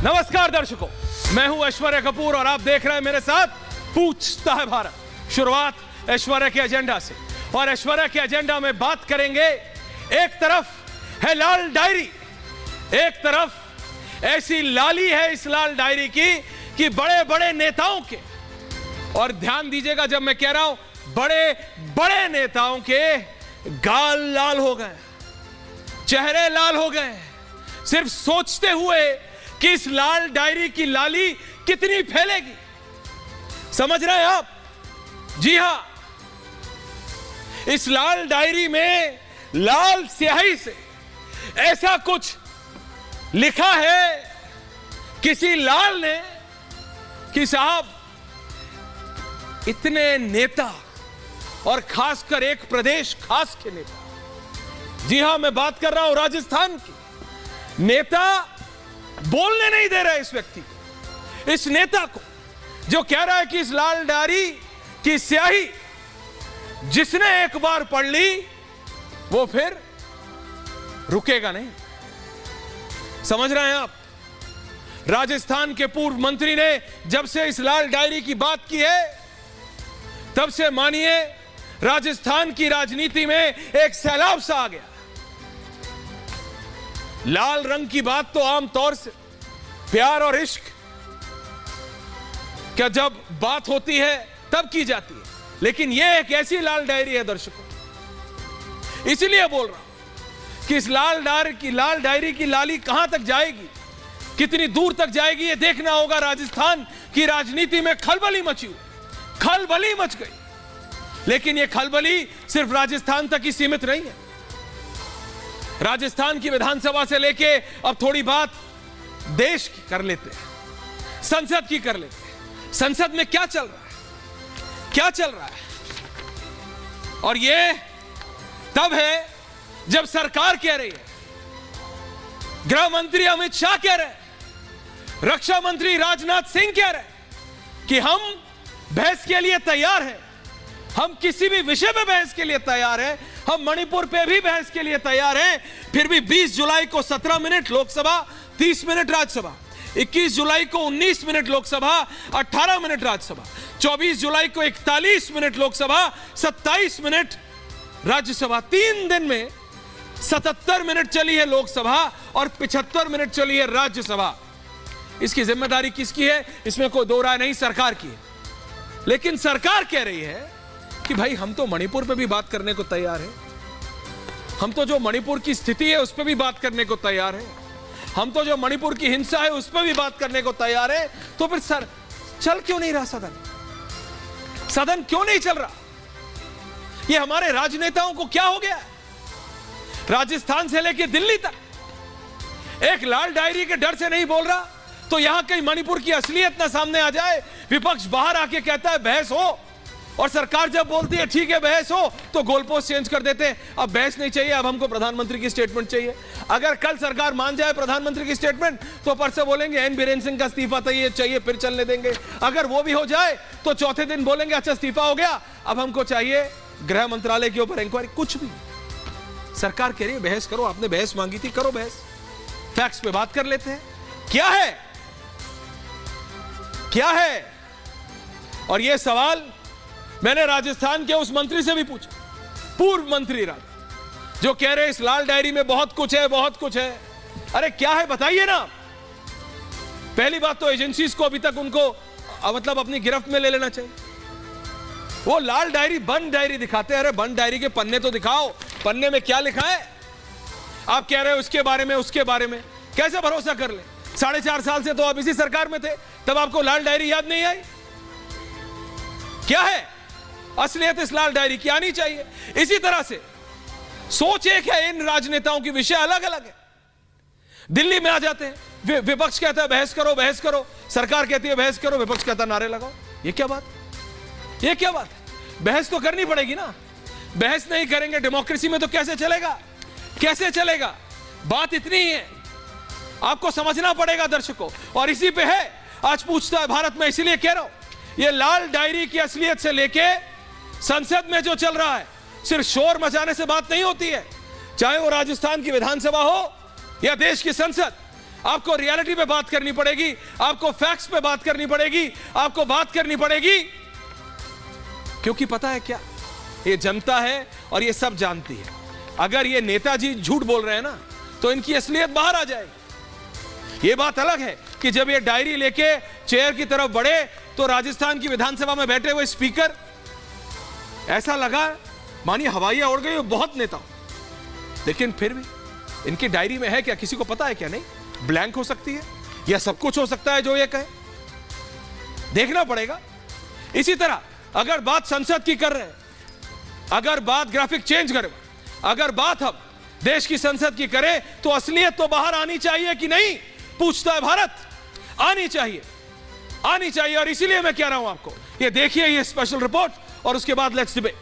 नमस्कार दर्शकों, मैं हूं ऐश्वर्या कपूर और आप देख रहे हैं मेरे साथ पूछता है भारत। शुरुआत ऐश्वर्या के एजेंडा से, और ऐश्वर्या के एजेंडा में बात करेंगे। एक तरफ है लाल डायरी, एक तरफ ऐसी लाली है इस लाल डायरी की कि बड़े बड़े नेताओं के, और ध्यान दीजिएगा जब मैं कह रहा हूं बड़े बड़े नेताओं के गाल लाल हो गए, चेहरे लाल हो गए, सिर्फ सोचते हुए कि इस लाल डायरी की लाली कितनी फैलेगी। समझ रहे हैं आप? जी हां, इस लाल डायरी में लाल स्याही से ऐसा कुछ लिखा है किसी लाल ने कि साहब इतने नेता, और खासकर एक प्रदेश खास के नेता, जी हां मैं बात कर रहा हूं राजस्थान की, नेता बोलने नहीं दे रहे इस व्यक्ति को, इस नेता को, जो कह रहा है कि इस लाल डायरी की स्याही जिसने एक बार पढ़ ली वो फिर रुकेगा नहीं। समझ रहे हैं आप? राजस्थान के पूर्व मंत्री ने जब से इस लाल डायरी की बात की है, तब से मानिए राजस्थान की राजनीति में एक सैलाब सा आ गया। लाल रंग की बात तो आमतौर से प्यार और इश्क क्या जब बात होती है तब की जाती है, लेकिन यह एक ऐसी लाल डायरी है दर्शकों, इसलिए बोल रहा हूं कि इस लाल डायरी की लाली कहां तक जाएगी, कितनी दूर तक जाएगी, यह देखना होगा। राजस्थान की राजनीति में खलबली मची हुई, खलबली मच गई, लेकिन यह खलबली सिर्फ राजस्थान तक ही सीमित नहीं है। राजस्थान की विधानसभा से लेके अब थोड़ी बात देश की कर लेते हैं, संसद की कर लेते हैं। संसद में क्या चल रहा है, क्या चल रहा है? और यह तब है जब सरकार कह रही है, गृह मंत्री अमित शाह कह रहे हैं, रक्षा मंत्री राजनाथ सिंह कह रहे हैं कि हम बहस के लिए तैयार हैं, हम किसी भी विषय में बहस के लिए तैयार हैं, हम मणिपुर पे भी बहस के लिए तैयार हैं। फिर भी 20 जुलाई को 17 मिनट लोकसभा, 30 मिनट राज्यसभा, 21 जुलाई को 19 मिनट लोकसभा, 18 मिनट राज्यसभा, 24 जुलाई को 41 मिनट लोकसभा, 27 मिनट राज्यसभा। 3 दिन में 77 मिनट चली है लोकसभा और 75 मिनट चली है राज्यसभा। इसकी जिम्मेदारी किसकी है? इसमें कोई दो राय नहीं, सरकार की है। लेकिन सरकार कह रही है कि भाई हम तो मणिपुर पे भी बात करने को तैयार है, हम तो जो मणिपुर की स्थिति है उस पे भी बात करने को तैयार है, हम तो जो मणिपुर की हिंसा है उस पे भी बात करने को तैयार है। तो फिर सर चल क्यों नहीं रहा सदन? सदन क्यों नहीं चल रहा? ये हमारे राजनेताओं को क्या हो गया? राजस्थान से लेकर दिल्ली तक एक लाल डायरी के डर से नहीं बोल रहा, तो यहां कहीं मणिपुर की असलियत ना सामने आ जाए। विपक्ष बाहर आके कहता है बहस हो, और सरकार जब बोलती है ठीक है बहस हो, तो गोलपोस्ट चेंज कर देते हैं। अब बहस नहीं चाहिए, अब हमको प्रधानमंत्री की स्टेटमेंट चाहिए। अगर कल सरकार मान जाए प्रधानमंत्री की स्टेटमेंट, तो पर से बोलेंगे एन बीरेन सिंह का इस्तीफा चाहिए, फिर चलने देंगे। अगर वो भी हो जाए तो चौथे दिन बोलेंगे अच्छा इस्तीफा हो गया, अब हमको चाहिए गृह मंत्रालय के ऊपर इंक्वायरी। कुछ भी सरकार कह रही है बहस करो, आपने बहस मांगी थी, करो बहस, फैक्ट्स पे बात कर लेते हैं। क्या है, क्या है? और यह सवाल मैंने राजस्थान के उस मंत्री से भी पूछा, पूर्व मंत्री जो कह रहे इस लाल डायरी में बहुत कुछ है, बहुत कुछ है। अरे क्या है बताइए ना। पहली बात तो एजेंसीज को अभी तक उनको मतलब अपनी गिरफ्त में ले लेना चाहिए। वो लाल डायरी बंद डायरी दिखाते हैं। अरे बंद डायरी के पन्ने तो दिखाओ, पन्ने में क्या लिखा है? आप कह रहे हो उसके बारे में, उसके बारे में, कैसे भरोसा कर ले? 4.5 साल से तो आप इसी सरकार में थे, तब आपको लाल डायरी याद नहीं आई? क्या है असलियत? इस लाल डायरी की आनी चाहिए। इसी तरह से सोच एक है, इन राजनेताओं की विषय अलग अलग है। दिल्ली में आ जाते हैं, विपक्ष कहता है बहस करो, बहस करो, सरकार कहती है बहस करो, विपक्ष कहता है नारे लगाओ। ये क्या बात? ये क्या बात? बहस तो करनी पड़ेगी ना। बहस नहीं करेंगे डेमोक्रेसी में तो कैसे चलेगा? कैसे चलेगा? बात इतनी ही है, आपको समझना पड़ेगा दर्शकों। और इसी पे है आज पूछता है भारत में। इसलिए कह रहा हूं ये लाल डायरी की असलियत से लेके संसद में जो चल रहा है, सिर्फ शोर मचाने से बात नहीं होती है। चाहे वो राजस्थान की विधानसभा हो या देश की संसद, आपको रियलिटी पे बात करनी पड़ेगी, आपको फैक्ट्स पे बात करनी पड़ेगी, आपको बात करनी पड़ेगी। क्योंकि पता है क्या, ये जनता है और ये सब जानती है, अगर ये नेताजी झूठ बोल रहे हैं ना तो इनकी असलियत बाहर आ जाएगी। ये बात अलग है कि जब ये डायरी लेके चेयर की तरफ बढ़े तो राजस्थान की विधानसभा में बैठे हुए स्पीकर, ऐसा लगा मानिए हवाइयां उड़ गई, बहुत नेता, लेकिन फिर भी इनकी डायरी में है क्या, किसी को पता है क्या? नहीं, ब्लैंक हो सकती है या सब कुछ हो सकता है जो ये कहे, देखना पड़ेगा। इसी तरह अगर बात संसद की कर रहे हैं, अगर बात ग्राफिक चेंज करें, अगर बात हम देश की संसद की करें, तो असलियत तो बाहर आनी चाहिए कि नहीं, पूछता है भारत। आनी चाहिए, आनी चाहिए। और इसीलिए मैं कह रहा हूं आपको, ये देखिए ये स्पेशल रिपोर्ट और उसके बाद लेट्स डिबेट।